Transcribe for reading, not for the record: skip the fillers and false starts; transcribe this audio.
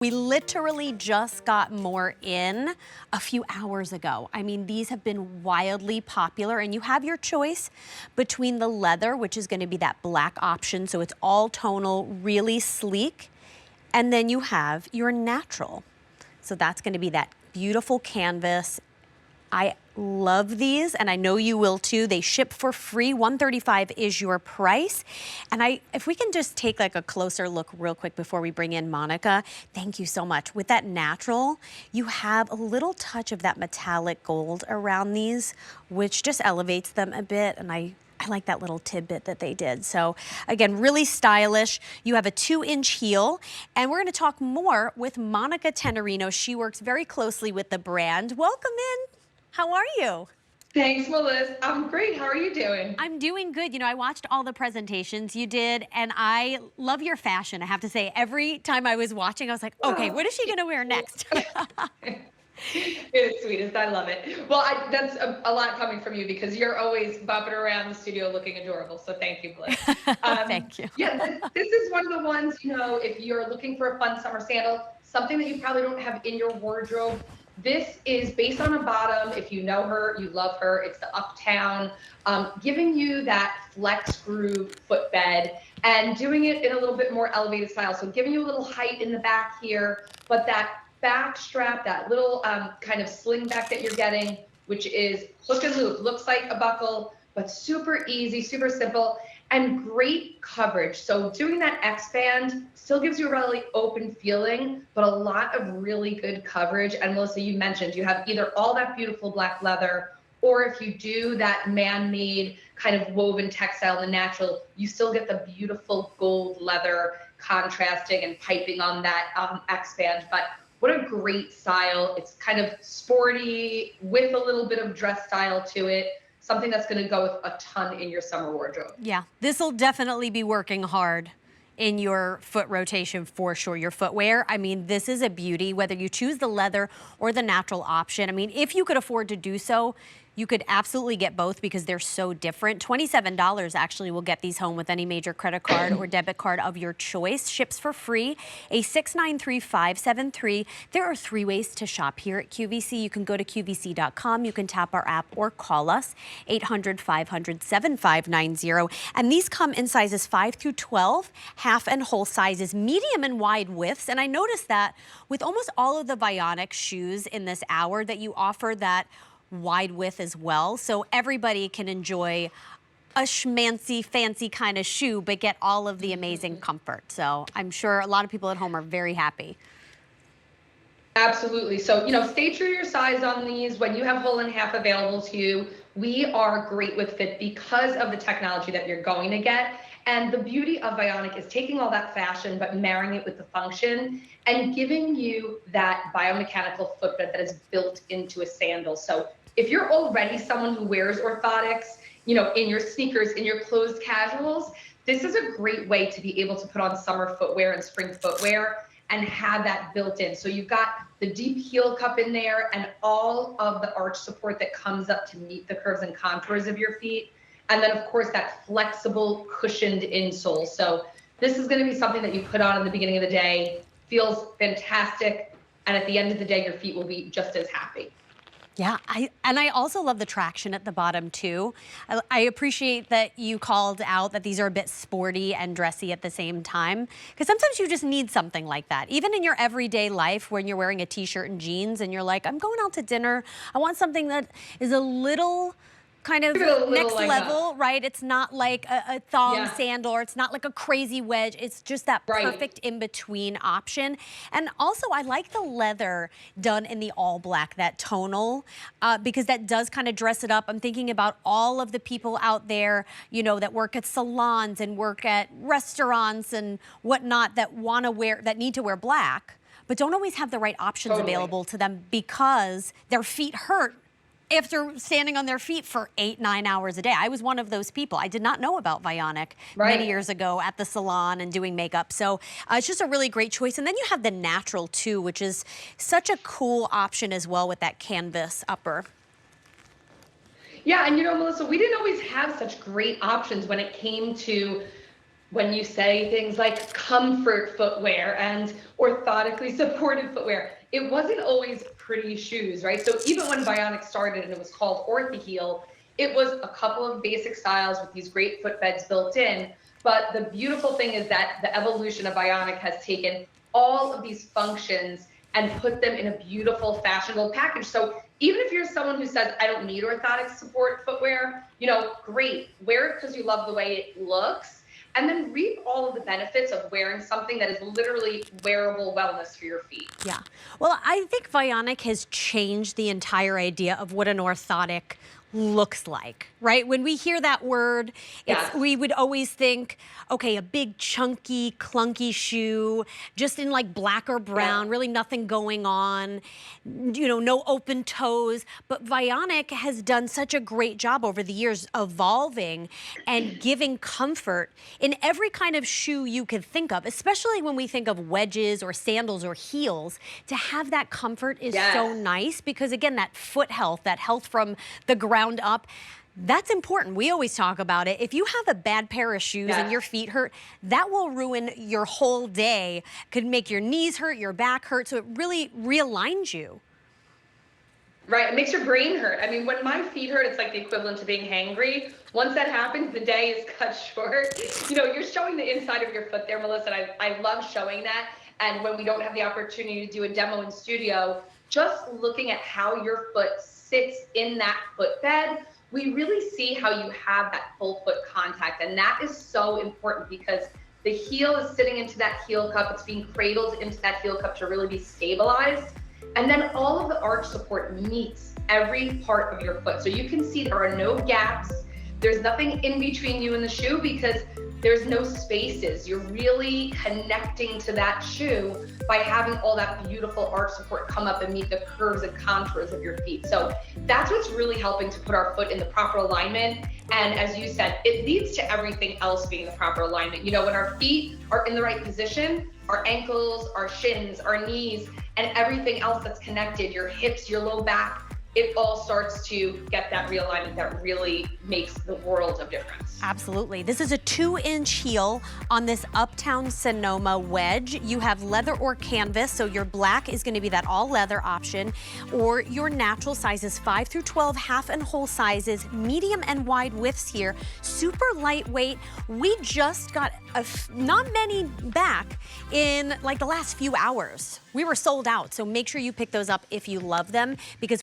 We literally just got more in a few hours ago. I mean, these have been wildly popular, and you have your choice between the leather, which is going to be that black option, so it's all tonal, really sleek, and then you have your natural. So that's going to be that beautiful canvas. I love these, and I know you will too. They ship for free. $135 is your price. And if we can just take like a closer look real quick before we bring in Monica. Thank you so much. With that natural, you have a little touch of that metallic gold around these, which just elevates them a bit. And I like that little tidbit that they did. So again, really stylish. You have a 2-inch heel, and we're gonna talk more with Monica Tenerino. She works very closely with the brand. Welcome in. How are you? Thanks, Melissa. I'm great. How are you doing? I'm doing good. You know, I watched all the presentations you did, and I love your fashion. I have to say, every time I was watching, I was like, okay, what is she gonna wear next? It's sweetest. I love it. Well, that's a lot coming from you because you're always bopping around the studio looking adorable. So thank you, Bliss. Thank you. Yeah, this is one of the ones, you know, if you're looking for a fun summer sandal, something that you probably don't have in your wardrobe. This is based on a bottom. If you know her, you love her. It's the Uptown, giving you that flex groove footbed and doing it in a little bit more elevated style. So giving you a little height in the back here, but that back strap, that little kind of sling back that you're getting, which is hook and loop, looks like a buckle, but super easy, super simple, and great coverage. So doing that X-band still gives you a really open feeling, but a lot of really good coverage. And Melissa, you mentioned you have either all that beautiful black leather, or if you do that man-made kind of woven textile, the natural, you still get the beautiful gold leather contrasting and piping on that X-band. But what a great style. It's kind of sporty with a little bit of dress style to it. Something that's going to go with a ton in your summer wardrobe. Yeah, this will definitely be working hard in your foot rotation for sure, your footwear. I mean, this is a beauty, whether you choose the leather or the natural option. I mean, if you could afford to do so, you could absolutely get both because they're so different. $27 actually will get these home with any major credit card or debit card of your choice. Ships for free, a 693-573. There are 3 ways to shop here at QVC. You can go to QVC.com, you can tap our app or call us, 800-500-7590. And these come in sizes 5 through 12, half and whole sizes, medium and wide widths. And I noticed that with almost all of the Vionic shoes in this hour that you offer that wide width as well, so everybody can enjoy a schmancy, fancy kind of shoe, but get all of the amazing comfort. So I'm sure a lot of people at home are very happy. Absolutely. So, you know, stay true to your size on these. When you have whole and half available to you, we are great with fit because of the technology that you're going to get. And the beauty of Vionic is taking all that fashion, but marrying it with the function and giving you that biomechanical footbed that is built into a sandal. So if you're already someone who wears orthotics, you know, in your sneakers, in your closed casuals, this is a great way to be able to put on summer footwear and spring footwear and have that built in. So you've got the deep heel cup in there and all of the arch support that comes up to meet the curves and contours of your feet. And then of course that flexible cushioned insole. So this is gonna be something that you put on in the beginning of the day, feels fantastic. And at the end of the day, your feet will be just as happy. Yeah, I also love the traction at the bottom too. I appreciate that you called out that these are a bit sporty and dressy at the same time, because sometimes you just need something like that. Even in your everyday life when you're wearing a t-shirt and jeans and you're like, I'm going out to dinner, I want something that is a little kind of next level, right? It's not like a thong sandal, or it's not like a crazy wedge. It's just that perfect in-between option. And also, I like the leather done in the all black, that tonal, because that does kind of dress it up. I'm thinking about all of the people out there, you know, that work at salons and work at restaurants and whatnot that want to wear, that need to wear black, but don't always have the right options available to them because their feet hurt after standing on their feet for 8-9 hours a day. I was one of those people. I did not know about Vionic many years ago at the salon and doing makeup. So it's just a really great choice. And then you have the natural too, which is such a cool option as well with that canvas upper. Yeah, and you know, Melissa, we didn't always have such great options when it came to when you say things like comfort footwear and orthotically supported footwear, it wasn't always pretty shoes, right? So even when Vionic started and it was called Ortho-heel, it was a couple of basic styles with these great footbeds built in. But the beautiful thing is that the evolution of Vionic has taken all of these functions and put them in a beautiful, fashionable package. So even if you're someone who says, I don't need orthotic support footwear, great, wear it because you love the way it looks, and then reap all of the benefits of wearing something that is literally wearable wellness for your feet. Yeah. Well, I think Vionic has changed the entire idea of what an orthotic looks like, right? When we hear that word, we would always think, okay, a big chunky, clunky shoe, just in like black or brown, really nothing going on, no open toes. But Vionic has done such a great job over the years evolving and giving comfort in every kind of shoe you could think of, especially when we think of wedges or sandals or heels. To have that comfort is so nice because, again, that foot health, that health from the ground up, that's important. We always talk about it. If you have a bad pair of shoes and your feet hurt, that will ruin your whole day. Could make your knees hurt, your back hurt. So it really realigns you. Right, it makes your brain hurt. I mean, when my feet hurt, it's like the equivalent to being hangry. Once that happens, the day is cut short. You're showing the inside of your foot there, Melissa, and I love showing that. And when we don't have the opportunity to do a demo in studio, just looking at how your foot sits in that footbed, we really see how you have that full foot contact. And that is so important because the heel is sitting into that heel cup. It's being cradled into that heel cup to really be stabilized. And then all of the arch support meets every part of your foot. So you can see there are no gaps. There's nothing in between you and the shoe because there's no spaces. You're really connecting to that shoe by having all that beautiful arch support come up and meet the curves and contours of your feet. So that's what's really helping to put our foot in the proper alignment. And as you said, it leads to everything else being the proper alignment. When our feet are in the right position, our ankles, our shins, our knees, and everything else that's connected, your hips, your low back, it all starts to get that realignment that really makes the world of difference. Absolutely. This is a 2-inch heel on this Uptown Sonoma wedge. You have leather or canvas, so your black is going to be that all leather option, or your natural sizes 5 through 12, half and whole sizes, medium and wide widths here, super lightweight. We just got not many back in like the last few hours. We were sold out, so make sure you pick those up if you love them because